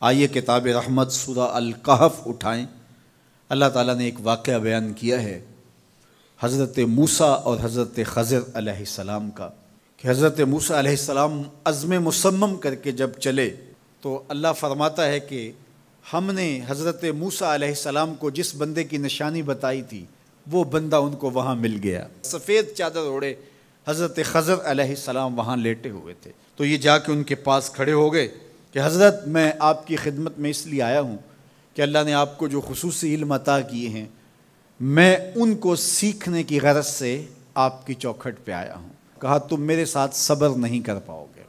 آئیے کتاب رحمت سورہ الکہف اٹھائیں۔ اللہ تعالیٰ نے ایک واقعہ بیان کیا ہے حضرت موسیٰ اور حضرت خضر علیہ السلام کا، کہ حضرت موسیٰ علیہ السلام عزم مصمم کر کے جب چلے تو اللہ فرماتا ہے کہ ہم نے حضرت موسیٰ علیہ السلام کو جس بندے کی نشانی بتائی تھی وہ بندہ ان کو وہاں مل گیا۔ سفید چادر اوڑے حضرت خضر علیہ السلام وہاں لیٹے ہوئے تھے، تو یہ جا کے ان کے پاس کھڑے ہو گئے کہ حضرت میں آپ کی خدمت میں اس لیے آیا ہوں کہ اللہ نے آپ کو جو خصوصی علم عطا کیے ہیں میں ان کو سیکھنے کی غرض سے آپ کی چوکھٹ پہ آیا ہوں۔ کہا تم میرے ساتھ صبر نہیں کر پاؤ گے،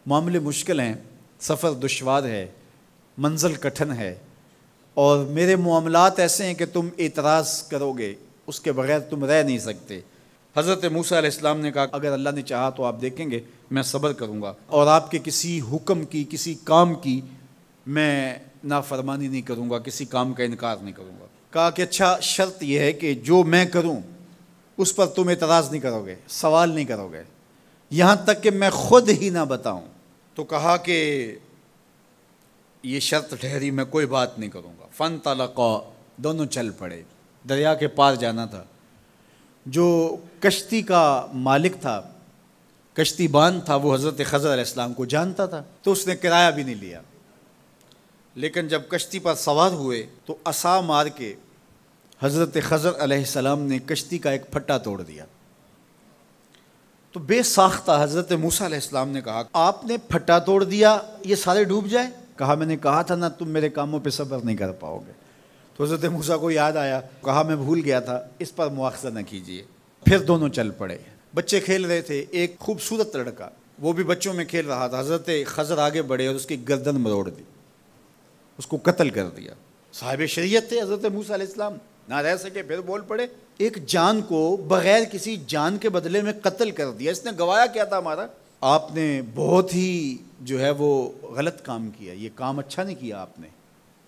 معاملے مشکل ہیں، سفر دشوار ہے، منزل کٹھن ہے، اور میرے معاملات ایسے ہیں کہ تم اعتراض کرو گے، اس کے بغیر تم رہ نہیں سکتے۔ حضرت موسیٰ علیہ السلام نے کہا اگر اللہ نے چاہا تو آپ دیکھیں گے میں صبر کروں گا، اور آپ کے کسی حکم کی کسی کام کی میں نافرمانی نہیں کروں گا، کسی کام کا انکار نہیں کروں گا۔ کہا کہ اچھا شرط یہ ہے کہ جو میں کروں اس پر تم اعتراض نہیں کرو گے، سوال نہیں کرو گے، یہاں تک کہ میں خود ہی نہ بتاؤں۔ تو کہا کہ یہ شرط ٹھہری، میں کوئی بات نہیں کروں گا۔ فانطلقا، دونوں چل پڑے، دریا کے پار جانا تھا۔ جو کشتی کا مالک تھا، کشتی بان تھا، وہ حضرت خضر علیہ السلام کو جانتا تھا، تو اس نے کرایہ بھی نہیں لیا، لیکن جب کشتی پر سوار ہوئے تو عصا مار کے حضرت خضر علیہ السلام نے کشتی کا ایک پھٹا توڑ دیا۔ تو بے ساختہ حضرت موسیٰ علیہ السلام نے کہا آپ نے پھٹا توڑ دیا، یہ سارے ڈوب جائیں؟ کہا میں نے کہا تھا نا تم میرے کاموں پہ صبر نہیں کر پاؤ گے۔ تو حضرت موسیٰ کو یاد آیا، کہا میں بھول گیا تھا، اس پر مواخذہ نہ کیجیے۔ پھر دونوں چل پڑے، بچے کھیل رہے تھے، ایک خوبصورت لڑکا وہ بھی بچوں میں کھیل رہا تھا، حضرت خضر آگے بڑھے اور اس کی گردن مروڑ دی، اس کو قتل کر دیا۔ صاحب شریعت تھے حضرت موسیٰ علیہ السلام، نہ رہ سکے، پھر بول پڑے ایک جان کو بغیر کسی جان کے بدلے میں قتل کر دیا، اس نے گوایا کیا تھا ہمارا؟ آپ نے بہت ہی جو ہے وہ غلط کام کیا، یہ کام اچھا نہیں کیا آپ نے۔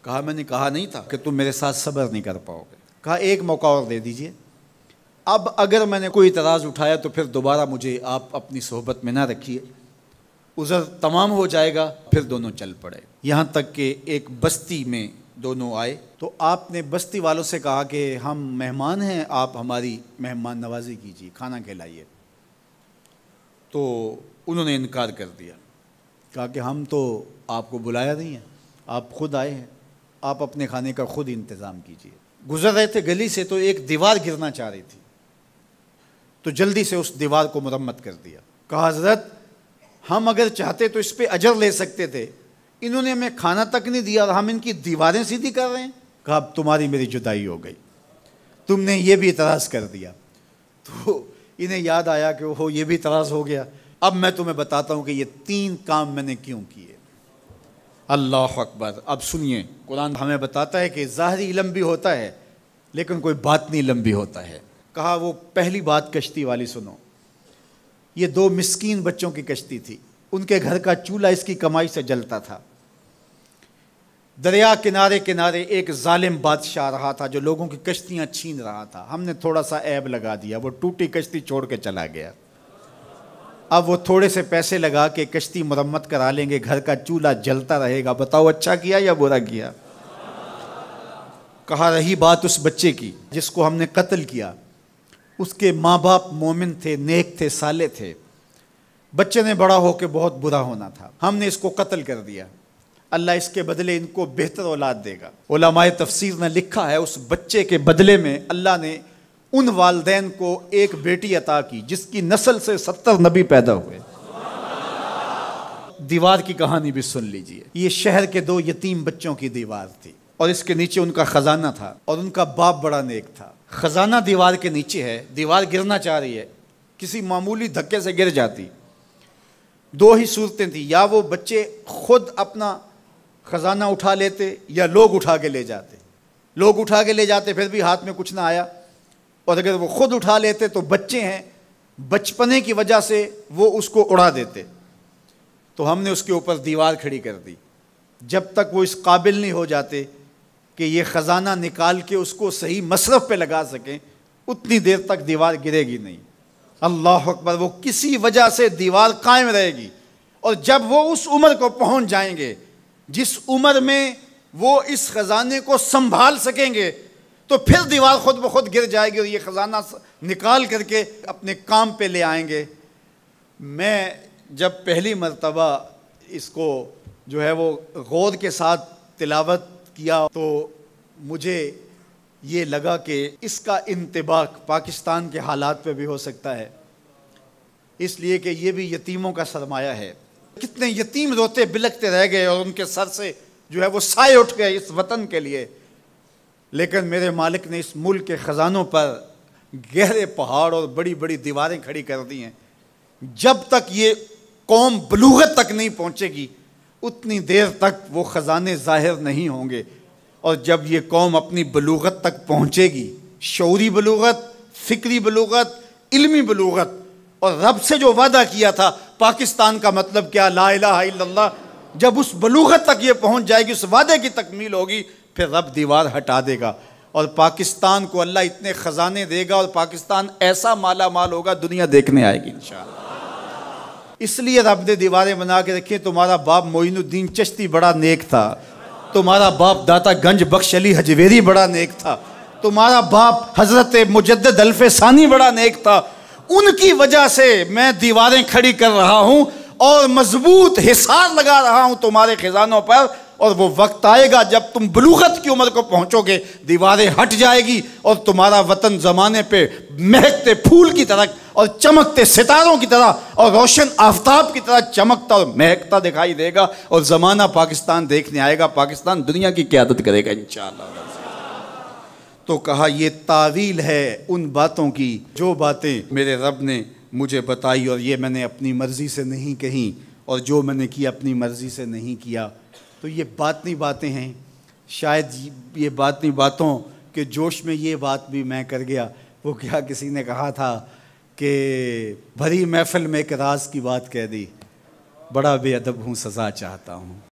کہا میں نے کہا نہیں تھا کہ تم میرے ساتھ صبر نہیں کر پاؤ گے۔ کہا ایک موقع اور دے دیجئے، اب اگر میں نے کوئی اعتراض اٹھایا تو پھر دوبارہ مجھے آپ اپنی صحبت میں نہ رکھیے، عذر تمام ہو جائے گا۔ پھر دونوں چل پڑے، یہاں تک کہ ایک بستی میں دونوں آئے تو آپ نے بستی والوں سے کہا کہ ہم مہمان ہیں، آپ ہماری مہمان نوازی کیجیے، کھانا کھلائیے۔ تو انہوں نے انکار کر دیا، کہا کہ ہم تو آپ کو بلایا نہیں ہے، آپ خود آئے ہیں، آپ اپنے کھانے کا خود انتظام کیجیے۔ گزر رہے تھے گلی سے تو ایک دیوار گرنا چاہ رہی تھی، تو جلدی سے اس دیوار کو مرمت کر دیا۔ کہا حضرت ہم اگر چاہتے تو اس پہ اجر لے سکتے تھے، انہوں نے ہمیں کھانا تک نہیں دیا اور ہم ان کی دیواریں سیدھی کر رہے ہیں۔ کہا اب تمہاری میری جدائی ہو گئی، تم نے یہ بھی اعتراض کر دیا۔ تو انہیں یاد آیا کہ وہ یہ بھی اعتراض ہو گیا، اب میں تمہیں بتاتا ہوں کہ یہ 3 کام میں نے کیوں کیے۔ اللہ اکبر۔ اب سنیے، قرآن ہمیں بتاتا ہے کہ ظاہری علم بھی ہوتا ہے لیکن کوئی باطنی علم بھی ہوتا ہے۔ کہا وہ پہلی بات کشتی والی سنو، یہ 2 مسکین بچوں کی کشتی تھی، ان کے گھر کا چولہا اس کی کمائی سے جلتا تھا۔ دریا کنارے کنارے ایک ظالم بادشاہ رہا تھا جو لوگوں کی کشتیاں چھین رہا تھا، ہم نے تھوڑا سا عیب لگا دیا، وہ ٹوٹی کشتی چھوڑ کے چلا گیا۔ اب وہ تھوڑے سے پیسے لگا کے کشتی مرمت کرا لیں گے، گھر کا چولہا جلتا رہے گا، بتاؤ اچھا کیا یا برا کیا؟ کہا رہی بات اس بچے کی جس کو ہم نے قتل کیا، اس کے ماں باپ مومن تھے، نیک تھے، صالح تھے، بچے نے بڑا ہو کے بہت برا ہونا تھا، ہم نے اس کو قتل کر دیا، اللہ اس کے بدلے ان کو بہتر اولاد دے گا۔ علماء تفسیر نے لکھا ہے اس بچے کے بدلے میں اللہ نے ان والدین کو ایک بیٹی عطا کی جس کی نسل سے 70 نبی پیدا ہوئے۔ دیوار کی کہانی بھی سن لیجئے، یہ شہر کے 2 یتیم بچوں کی دیوار تھی اور اس کے نیچے ان کا خزانہ تھا اور ان کا باپ بڑا نیک تھا۔ خزانہ دیوار کے نیچے ہے، دیوار گرنا چاہ رہی ہے، کسی معمولی دھکے سے گر جاتی۔ 2 ہی صورتیں تھیں، یا وہ بچے خود اپنا خزانہ اٹھا لیتے یا لوگ اٹھا کے لے جاتے۔ لوگ اٹھا کے لے جاتے پھر بھی ہاتھ میں کچھ نہ آیا، اور اگر وہ خود اٹھا لیتے تو بچے ہیں، بچپنے کی وجہ سے وہ اس کو اڑا دیتے۔ تو ہم نے اس کے اوپر دیوار کھڑی کر دی، جب تک وہ اس قابل نہیں ہو جاتے کہ یہ خزانہ نکال کے اس کو صحیح مصرف پہ لگا سکیں، اتنی دیر تک دیوار گرے گی نہیں۔ اللہ اکبر۔ وہ کسی وجہ سے دیوار قائم رہے گی، اور جب وہ اس عمر کو پہنچ جائیں گے جس عمر میں وہ اس خزانے کو سنبھال سکیں گے تو پھر دیوار خود بخود گر جائے گی اور یہ خزانہ نکال کر کے اپنے کام پہ لے آئیں گے۔ میں جب پہلی مرتبہ اس کو جو ہے وہ غور کے ساتھ تلاوت کیا تو مجھے یہ لگا کہ اس کا انطباق پاکستان کے حالات پہ بھی ہو سکتا ہے، اس لیے کہ یہ بھی یتیموں کا سرمایہ ہے۔ کتنے یتیم روتے بلکتے رہ گئے اور ان کے سر سے جو ہے وہ سائے اٹھ گئے اس وطن کے لیے، لیکن میرے مالک نے اس ملک کے خزانوں پر گہرے پہاڑ اور بڑی بڑی دیواریں کھڑی کر دی ہیں۔ جب تک یہ قوم بلوغت تک نہیں پہنچے گی اتنی دیر تک وہ خزانے ظاہر نہیں ہوں گے، اور جب یہ قوم اپنی بلوغت تک پہنچے گی، شعوری بلوغت، فکری بلوغت، علمی بلوغت، اور رب سے جو وعدہ کیا تھا پاکستان کا مطلب کیا، لا الہ الا اللہ، جب اس بلوغت تک یہ پہنچ جائے گی، اس وعدے کی تکمیل ہوگی، پھر رب دیوار ہٹا دے گا اور پاکستان کو اللہ اتنے خزانے دے گا اور پاکستان ایسا مالا مال ہوگا دنیا دیکھنے آئے گی انشاءاللہ۔ اس لیے رب نے دیواریں بنا کے رکھی۔ تمہارا باپ معین الدین چشتی بڑا نیک تھا، تمہارا باپ داتا گنج بخش علی حجویری بڑا نیک تھا، تمہارا باپ حضرت مجدد الف ثانی بڑا نیک تھا، ان کی وجہ سے میں دیواریں کھڑی کر رہا ہوں اور مضبوط حصار لگا رہا ہوں تمہارے خزانوں پر، اور وہ وقت آئے گا جب تم بلوغت کی عمر کو پہنچو گے دیواریں ہٹ جائے گی اور تمہارا وطن زمانے پہ مہکتے پھول کی طرح اور چمکتے ستاروں کی طرح اور روشن آفتاب کی طرح چمکتا اور مہکتا دکھائی دے گا، اور زمانہ پاکستان دیکھنے آئے گا، پاکستان دنیا کی قیادت کرے گا انشاءاللہ۔ تو کہا یہ تعویل ہے ان باتوں کی جو باتیں میرے رب نے مجھے بتائی، اور یہ میں نے اپنی مرضی سے نہیں کہیں، اور جو میں نے کیا اپنی مرضی سے نہیں کیا۔ تو یہ باطنی باتیں ہیں، شاید یہ باطنی باتوں کے جوش میں یہ بات بھی میں کر گیا۔ وہ کیا کسی نے کہا تھا کہ بھری محفل میں ایک راز کی بات کہہ دی، بڑا بے ادب ہوں سزا چاہتا ہوں۔